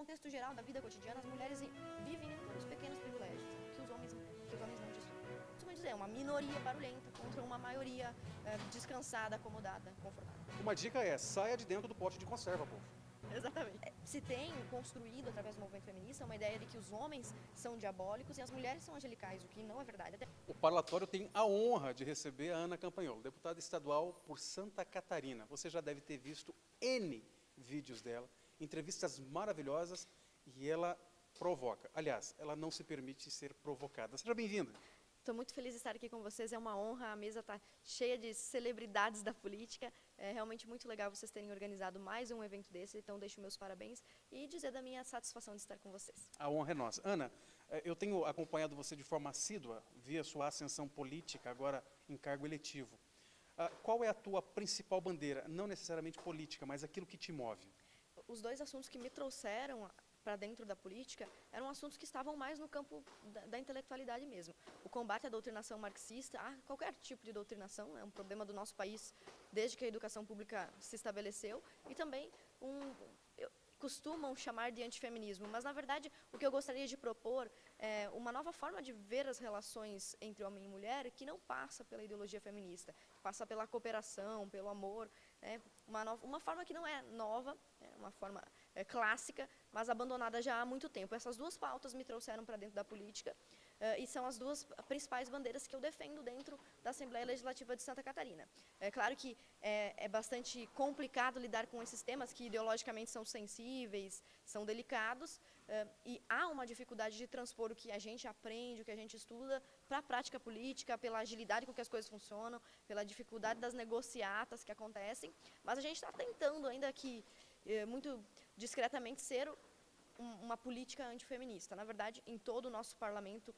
contexto geral da vida cotidiana, as mulheres vivem inúmeros pequenos privilégios que os homens não desfrutam. Costuma dizer, é uma minoria barulhenta contra uma maioria descansada, acomodada, confortável. Uma dica é, saia de dentro do pote de conserva, povo. Exatamente. Se tem construído, através do movimento feminista, uma ideia de que os homens são diabólicos e as mulheres são angelicais, o que não é verdade. O parlatório tem a honra de receber a Ana Campanholo, deputada estadual por Santa Catarina. Você já deve ter visto N vídeos dela, entrevistas maravilhosas, e ela provoca. Aliás, ela não se permite ser provocada. Seja bem-vinda. Estou muito feliz de estar aqui com vocês, é uma honra, a mesa está cheia de celebridades da política, é realmente muito legal vocês terem organizado mais um evento desse, então deixo meus parabéns e dizer da minha satisfação de estar com vocês. A honra é nossa. Ana, eu tenho acompanhado você de forma assídua, via sua ascensão política, agora em cargo eletivo. Qual é a tua principal bandeira? Não necessariamente política, mas aquilo que te move. Os dois assuntos que me trouxeram para dentro da política eram assuntos que estavam mais no campo da intelectualidade mesmo. O combate à doutrinação marxista, a qualquer tipo de doutrinação, é um problema do nosso país desde que a educação pública se estabeleceu, e também costumam chamar de antifeminismo, mas na verdade o que eu gostaria de propor é uma nova forma de ver as relações entre homem e mulher que não passa pela ideologia feminista, que passa pela cooperação, pelo amor, uma forma que não é nova, uma forma clássica, mas abandonada já há muito tempo. Essas duas pautas me trouxeram para dentro da política e são as duas principais bandeiras que eu defendo dentro da Assembleia Legislativa de Santa Catarina. É claro que é bastante complicado lidar com esses temas que ideologicamente são sensíveis, são delicados, e há uma dificuldade de transpor o que a gente aprende, o que a gente estuda para a prática política, pela agilidade com que as coisas funcionam, pela dificuldade das negociatas que acontecem, mas a gente está tentando ainda que muito discretamente ser uma política antifeminista. Na verdade, em todo o nosso parlamento,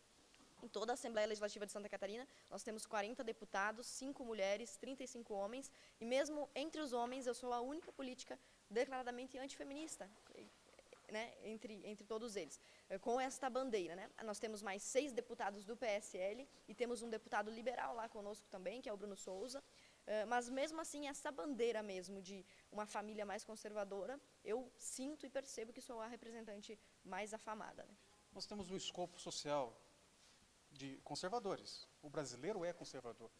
em toda a Assembleia Legislativa de Santa Catarina, nós temos 40 deputados, 5 mulheres, 35 homens, e mesmo entre os homens eu sou a única política declaradamente antifeminista, né, entre todos eles, com esta bandeira, né? Nós temos mais 6 deputados do PSL e temos um deputado liberal lá conosco também, que é o Bruno Souza, mas mesmo assim essa bandeira mesmo de uma família mais conservadora, eu sinto e percebo que sou a representante mais afamada, né? Nós temos um escopo social de conservadores. O brasileiro é conservador.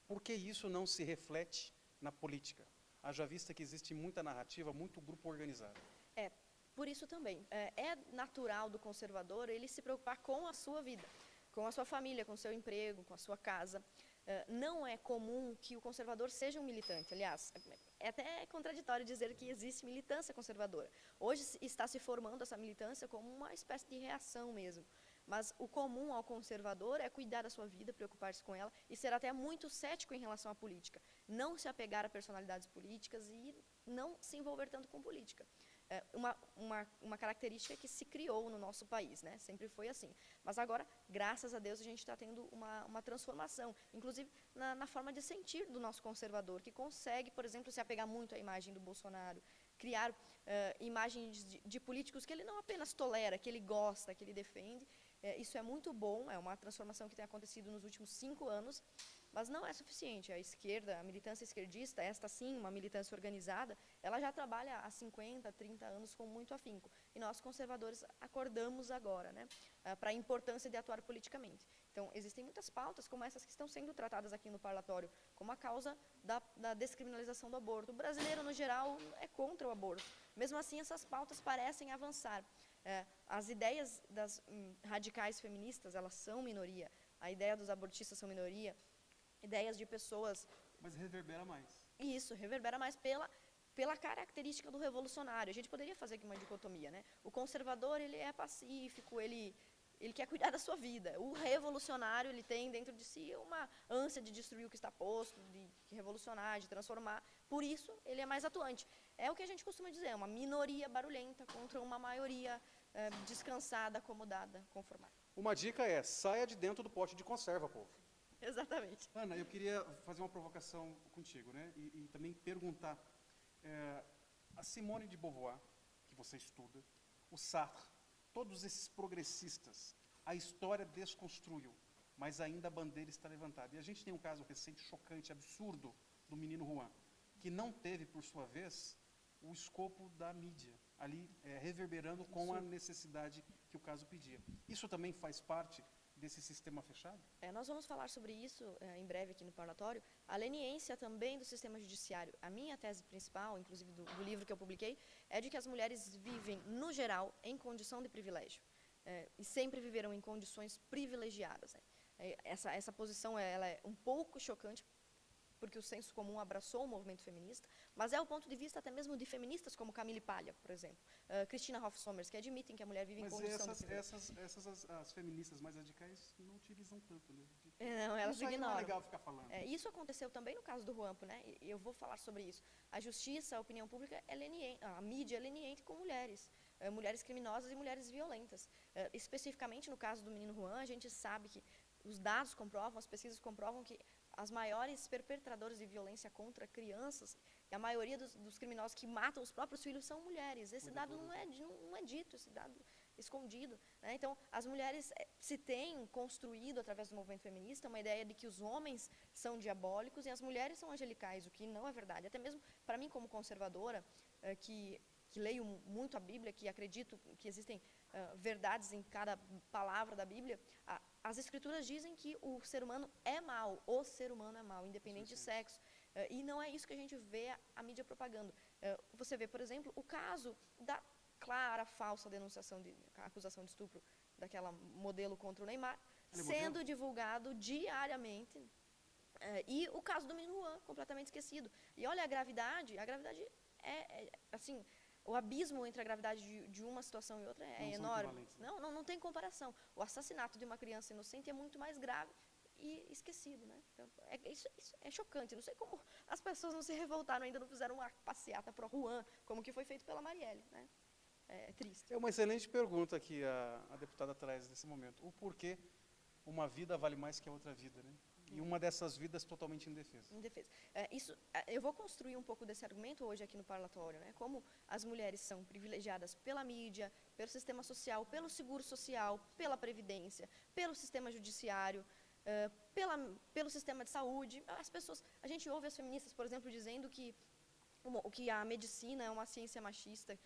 Por que isso não se reflete na política? Haja vista que existe muita narrativa, muito grupo organizado. Por isso também, é natural do conservador ele se preocupar com a sua vida, com a sua família, com o seu emprego, com a sua casa. Não é comum que o conservador seja um militante. Aliás, é até contraditório dizer que existe militância conservadora. Hoje está se formando essa militância como uma espécie de reação mesmo. Mas o comum ao conservador é cuidar da sua vida, preocupar-se com ela e ser até muito cético em relação à política. Não se apegar a personalidades políticas e não se envolver tanto com política. Uma característica que se criou no nosso país, né? Sempre foi assim. Mas agora, graças a Deus, a gente está tendo uma transformação, inclusive na forma de sentir do nosso conservador, que consegue, por exemplo, se apegar muito à imagem do Bolsonaro, criar imagens de políticos que ele não apenas tolera, que ele gosta, que ele defende. Isso é muito bom, é uma transformação que tem acontecido nos últimos 5 anos, mas não é suficiente. A esquerda, a militância esquerdista, esta sim, uma militância organizada, ela já trabalha há 50, 30 anos com muito afinco. E nós, conservadores, acordamos agora, né, para a importância de atuar politicamente. Então, existem muitas pautas como essas que estão sendo tratadas aqui no parlatório, como a causa da descriminalização do aborto. O brasileiro, no geral, é contra o aborto. Mesmo assim, essas pautas parecem avançar. As ideias das radicais feministas, elas são minoria. A ideia dos abortistas são minoria. Ideias de pessoas... Mas reverbera mais. Isso, reverbera mais pela característica do revolucionário. A gente poderia fazer aqui uma dicotomia, né? O conservador, ele é pacífico, ele quer cuidar da sua vida. O revolucionário, ele tem dentro de si uma ânsia de destruir o que está posto, de revolucionar, de transformar. Por isso, ele é mais atuante. É o que a gente costuma dizer, é uma minoria barulhenta contra uma maioria descansada, acomodada, conformada. Uma dica é, saia de dentro do pote de conserva, povo. Exatamente. Ana, eu queria fazer uma provocação contigo, né? E também perguntar, a Simone de Beauvoir, que você estuda, o Sartre, todos esses progressistas, a história desconstruiu, mas ainda a bandeira está levantada. E a gente tem um caso recente, chocante, absurdo, do menino Juan, que não teve, por sua vez, o escopo da mídia. ali reverberando com a necessidade que o caso pedia. Isso também faz parte desse sistema fechado? Nós vamos falar sobre isso em breve aqui no parlatório. A leniência também do sistema judiciário. A minha tese principal, inclusive do livro que eu publiquei, é de que as mulheres vivem, no geral, em condição de privilégio. E sempre viveram em condições privilegiadas. Né? Essa posição ela é um pouco chocante, porque o senso comum abraçou o movimento feminista, mas é o ponto de vista até mesmo de feministas como Camille Paglia, por exemplo, Christina Hoff Sommers, que admitem que a mulher vive em condição de privilégio. As feministas mais radicais não utilizam tanto, né? Não, elas isso aí ignoram. Não é legal ficar falando. Isso aconteceu também no caso do Juanpo, né? E eu vou falar sobre isso. A justiça, a opinião pública é leniente, a mídia é leniente com mulheres, mulheres criminosas e mulheres violentas. Especificamente no caso do menino Juan, a gente sabe que os dados comprovam, as pesquisas comprovam que as maiores perpetradoras de violência contra crianças, e a maioria dos criminosos que matam os próprios filhos são mulheres. Esse dado não é dito, esse dado escondido. Né? Então, as mulheres se têm construído, através do movimento feminista, uma ideia de que os homens são diabólicos e as mulheres são angelicais, o que não é verdade. Até mesmo, para mim, como conservadora, que leio muito a Bíblia, que acredito que existem verdades em cada palavra da Bíblia, as Escrituras dizem que o ser humano é mau, o ser humano é mau, independente de sexo. E não é isso que a gente vê a mídia propagando. Você vê, por exemplo, o caso da clara falsa denunciação, acusação de estupro daquela modelo contra o Neymar, sendo divulgado diariamente. E o caso do menino Juan, completamente esquecido. E olha a gravidade assim, o abismo entre a gravidade de uma situação e outra é enorme. Não tem comparação. O assassinato de uma criança inocente é muito mais grave e esquecido, né? Então, isso é chocante. Não sei como as pessoas não se revoltaram ainda, não fizeram uma passeata pro Juan, como que foi feito pela Marielle, né? É triste. É uma excelente pergunta que a deputada traz nesse momento. O porquê uma vida vale mais que a outra vida, né? E uma dessas vidas totalmente indefesa. Indefesa. Eu vou construir um pouco desse argumento hoje aqui no parlatório, né? Como as mulheres são privilegiadas pela mídia, pelo sistema social, pelo seguro social, pela previdência, pelo sistema judiciário, pelo sistema de saúde. A gente ouve as feministas, por exemplo, dizendo que a medicina é uma ciência machista,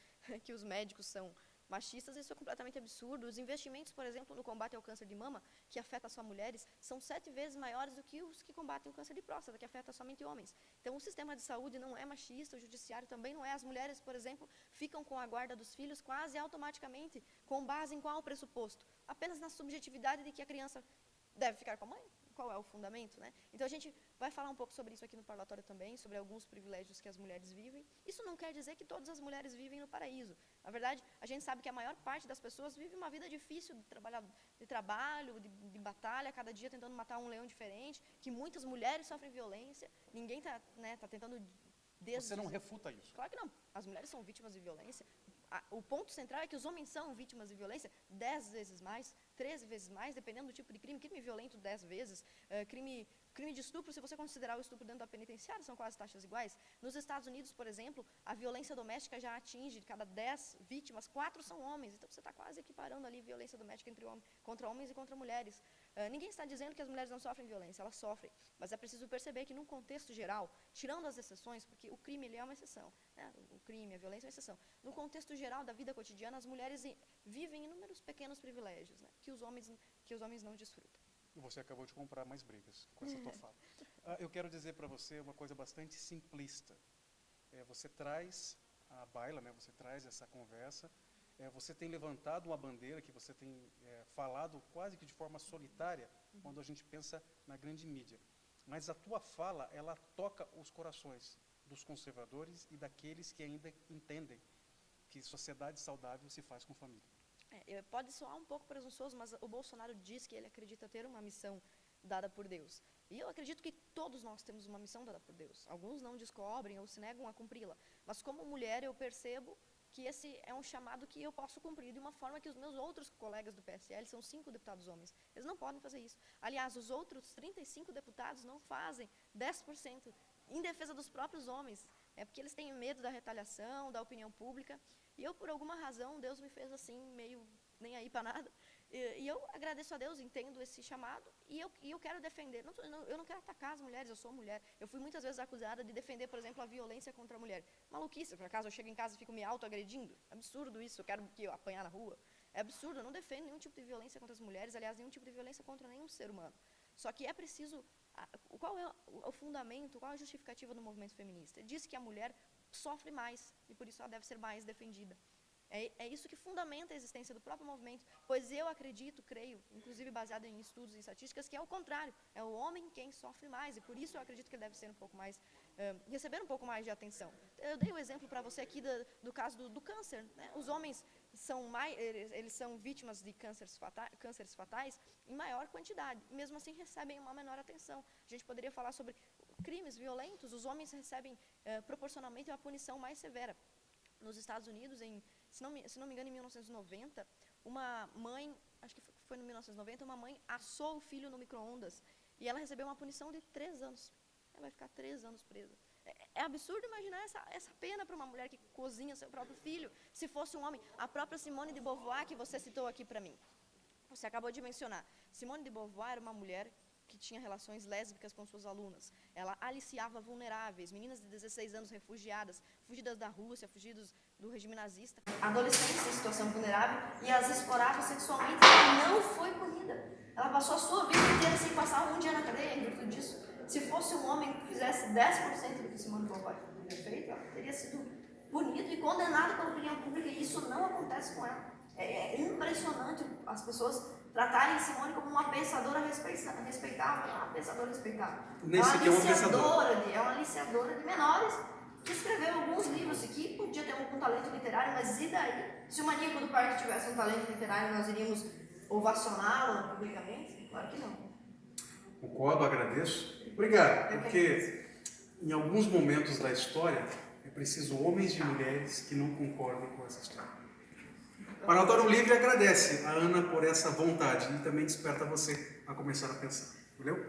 que os médicos são machistas. Isso é completamente absurdo. Os investimentos, por exemplo, no combate ao câncer de mama, que afeta só mulheres, são 7 vezes maiores do que os que combatem o câncer de próstata, que afeta somente homens. Então, o sistema de saúde não é machista, o judiciário também não é. As mulheres, por exemplo, ficam com a guarda dos filhos quase automaticamente, com base em qual pressuposto? Apenas na subjetividade de que a criança deve ficar com a mãe? Qual é o fundamento, né? Então, a gente vai falar um pouco sobre isso aqui no parlatório também, sobre alguns privilégios que as mulheres vivem. Isso não quer dizer que todas as mulheres vivem no paraíso. Na verdade, a gente sabe que a maior parte das pessoas vive uma vida difícil de trabalho, de batalha, cada dia tentando matar um leão diferente, que muitas mulheres sofrem violência, ninguém tá tentando... Você não refuta isso? Claro que não. As mulheres são vítimas de violência. O ponto central é que os homens são vítimas de violência 10 vezes mais, 13 vezes mais, dependendo do tipo de crime. Crime violento 10 vezes, crime de estupro, se você considerar o estupro dentro da penitenciária, são quase taxas iguais. Nos Estados Unidos, por exemplo, a violência doméstica já atinge, de cada 10 vítimas, 4 são homens. Então, você está quase equiparando ali violência doméstica contra homens e contra mulheres. Ninguém está dizendo que as mulheres não sofrem violência, elas sofrem. Mas é preciso perceber que, num contexto geral, tirando as exceções, porque o crime ele é uma exceção, né? O crime, a violência é uma exceção. No contexto geral da vida cotidiana, as mulheres vivem inúmeros pequenos privilégios, né? que os homens não desfrutam. E você acabou de comprar mais brigas com essa tua fala. Eu quero dizer para você uma coisa bastante simplista. Você traz a baila, né? Você traz essa conversa, você tem levantado uma bandeira que você tem falado quase que de forma solitária, quando a gente pensa na grande mídia. Mas a tua fala, ela toca os corações dos conservadores e daqueles que ainda entendem que sociedade saudável se faz com família. Pode soar um pouco presunçoso, mas o Bolsonaro diz que ele acredita ter uma missão dada por Deus. E eu acredito que todos nós temos uma missão dada por Deus. Alguns não descobrem ou se negam a cumpri-la. Mas como mulher eu percebo que esse é um chamado que eu posso cumprir de uma forma que os meus outros colegas do PSL, são 5 deputados homens, eles não podem fazer isso. Aliás, os outros 35 deputados não fazem 10% em defesa dos próprios homens. É porque eles têm medo da retaliação, da opinião pública. E eu, por alguma razão, Deus me fez assim, meio nem aí para nada. E eu agradeço a Deus, entendo esse chamado, e eu quero defender. Eu não quero atacar as mulheres, eu sou mulher. Eu fui muitas vezes acusada de defender, por exemplo, a violência contra a mulher. Maluquice, por acaso eu chego em casa e fico me autoagredindo? Absurdo isso, eu quero que eu apanhar na rua. É absurdo, eu não defendo nenhum tipo de violência contra as mulheres, aliás, nenhum tipo de violência contra nenhum ser humano. Só que é preciso... Qual é o fundamento, qual é a justificativa do movimento feminista? Diz que a mulher sofre mais, e por isso ela deve ser mais defendida. É isso que fundamenta a existência do próprio movimento, pois eu acredito, creio, inclusive baseado em estudos e estatísticas, que é o contrário, é o homem quem sofre mais, e por isso eu acredito que ele deve ser um pouco mais, receber um pouco mais de atenção. Eu dei o exemplo para você aqui do caso do câncer, né? Os homens eles são vítimas de cânceres fatais em maior quantidade, e mesmo assim recebem uma menor atenção. A gente poderia falar sobre crimes violentos, os homens recebem proporcionalmente uma punição mais severa. Nos Estados Unidos, se não me engano, em 1990, uma mãe, acho que foi no 1990, uma mãe assou o filho no micro-ondas e ela recebeu uma punição de 3 anos. Ela vai ficar 3 anos presa. É absurdo imaginar essa pena para uma mulher que cozinha seu próprio filho, se fosse um homem. A própria Simone de Beauvoir, que você citou aqui para mim, você acabou de mencionar. Simone de Beauvoir era uma mulher que tinha relações lésbicas com suas alunas. Ela aliciava vulneráveis, meninas de 16 anos refugiadas, fugidas da Rússia, fugidos do regime nazista. Adolescentes em situação vulnerável e as explorava sexualmente e não foi punida. Ela passou a sua vida inteira sem passar um dia na cadeia em virtude disso. Se fosse um homem que fizesse 10% do que Simone de Beauvoir teria feito, ela teria sido punido e condenado pela opinião pública, e isso não acontece com ela. É impressionante as pessoas tratarem Simone como uma pensadora respeitável, uma pensadora respeitável. É uma aliciadora de menores que escreveu alguns livros e que podia ter um talento literário, mas e daí? Se o Maníaco do Parque tivesse um talento literário, nós iríamos ovacioná-lo publicamente? Claro que não. Concordo, agradeço. Obrigado, porque em alguns momentos da história é preciso homens e mulheres que não concordem com essa história. O Oratório Livre agradece a Ana por essa vontade e também desperta você a começar a pensar. Valeu?